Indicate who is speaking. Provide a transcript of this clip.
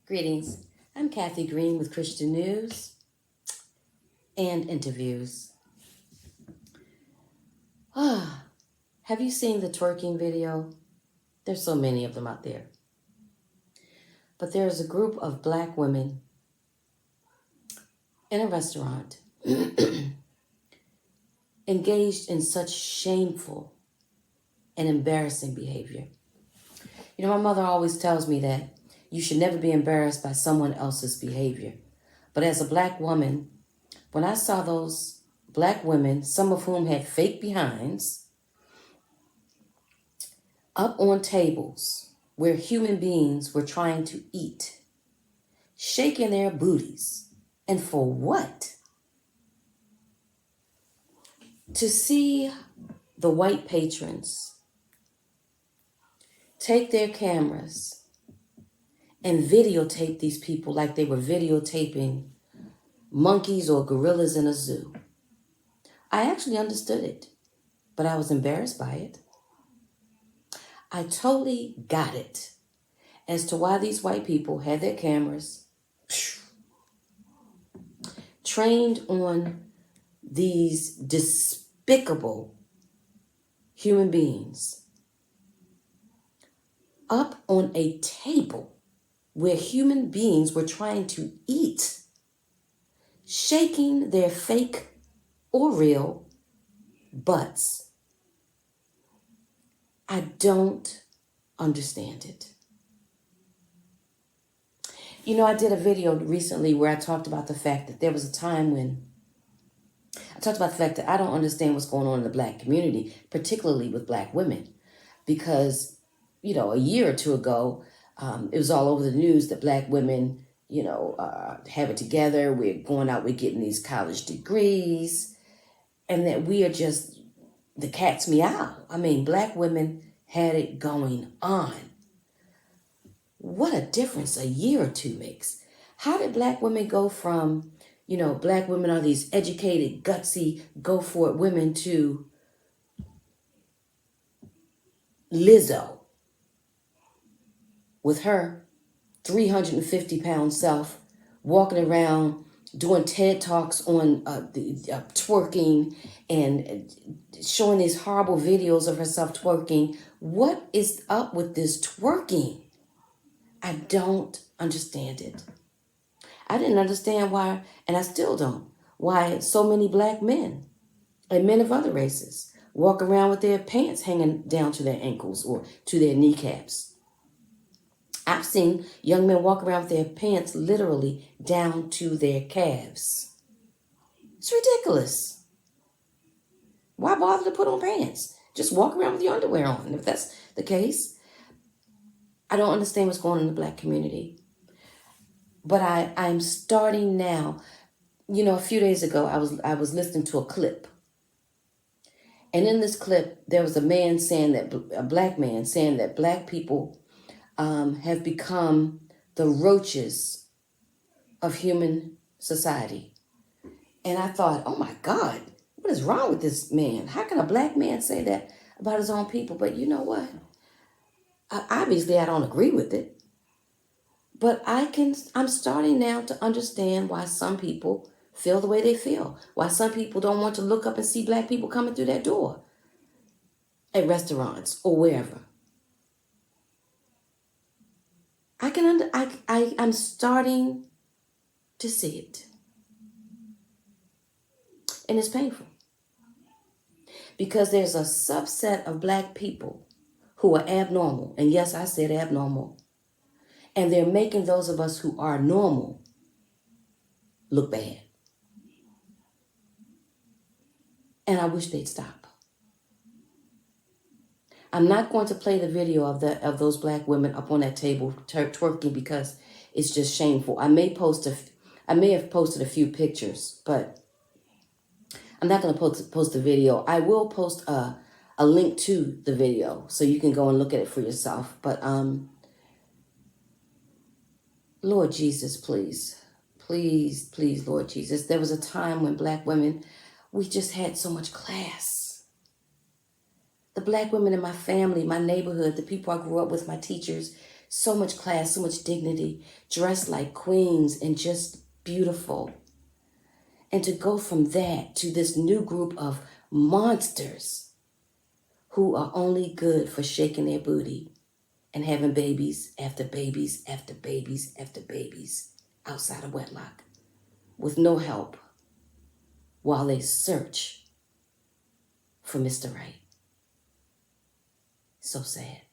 Speaker 1: Greetings. I'm Kathy Green with Christian News and Interviews. Have you seen the twerking video? There's so many of them out there. But there's a group of black women in a restaurant engaged in such shameful and embarrassing behavior. You know, my mother always tells me that you should never be embarrassed by someone else's behavior. But as a black woman, when I saw those black women, some of whom had fake behinds, up on tables where human beings were trying to eat, shaking their booties, and for what? To see the white patrons take their cameras and videotape these people like they were videotaping monkeys or gorillas in a zoo. I actually understood it, but I was embarrassed by it. I totally got it as to why these white people had their cameras trained on these despicable human beings up on a table where human beings were trying to eat, shaking their fake or real butts. I don't understand it. You know, I did a video recently where I talked about the fact that there was a time when I talked about the fact that I don't understand what's going on in the black community, particularly with black women, because, you know, a year or two ago, it was all over the news that black women, have it together. We're going out, we're getting these college degrees, and that we are just the cat's meow. I mean, black women had it going on. What a difference a year or two makes. How did black women go from, black women are these educated, gutsy, go for it women to Lizzo with her 350-pound self walking around doing TED Talks on twerking and showing these horrible videos of herself twerking. What is up with this twerking? I don't understand it. I didn't understand why, and I still don't, why so many black men and men of other races walk around with their pants hanging down to their ankles or to their kneecaps. I've seen young men walk around with their pants literally down to their calves. It's ridiculous. Why bother to put on pants? Just walk around with your underwear on. If that's the case, I don't understand what's going on in the black community. But I'm starting now. You know, a few days ago, I was listening to a clip. And in this clip, there was a black man saying that black people have become the roaches of human society. And I thought, oh my God, what is wrong with this man? How can a black man say that about his own people? But you know what? Obviously, I don't agree with it. But I'm starting now to understand why some people feel the way they feel. Why some people don't want to look up and see black people coming through that door at restaurants or wherever. I'm starting to see it. And it's painful. Because there's a subset of black people who are abnormal. And yes, I said abnormal. And they're making those of us who are normal look bad. And I wish they'd stop. I'm not going to play the video of those black women up on that table twerking because it's just shameful. I may have posted a few pictures, but I'm not going to post the video. I will post a link to the video so you can go and look at it for yourself. But Lord Jesus, please, please, please, Lord Jesus. There was a time when black women, we just had so much class. The black women in my family, my neighborhood, the people I grew up with, my teachers, so much class, so much dignity, dressed like queens and just beautiful. And to go from that to this new group of monsters who are only good for shaking their booty and having babies after babies after babies after babies outside of wedlock with no help while they search for Mr. Right. So sad.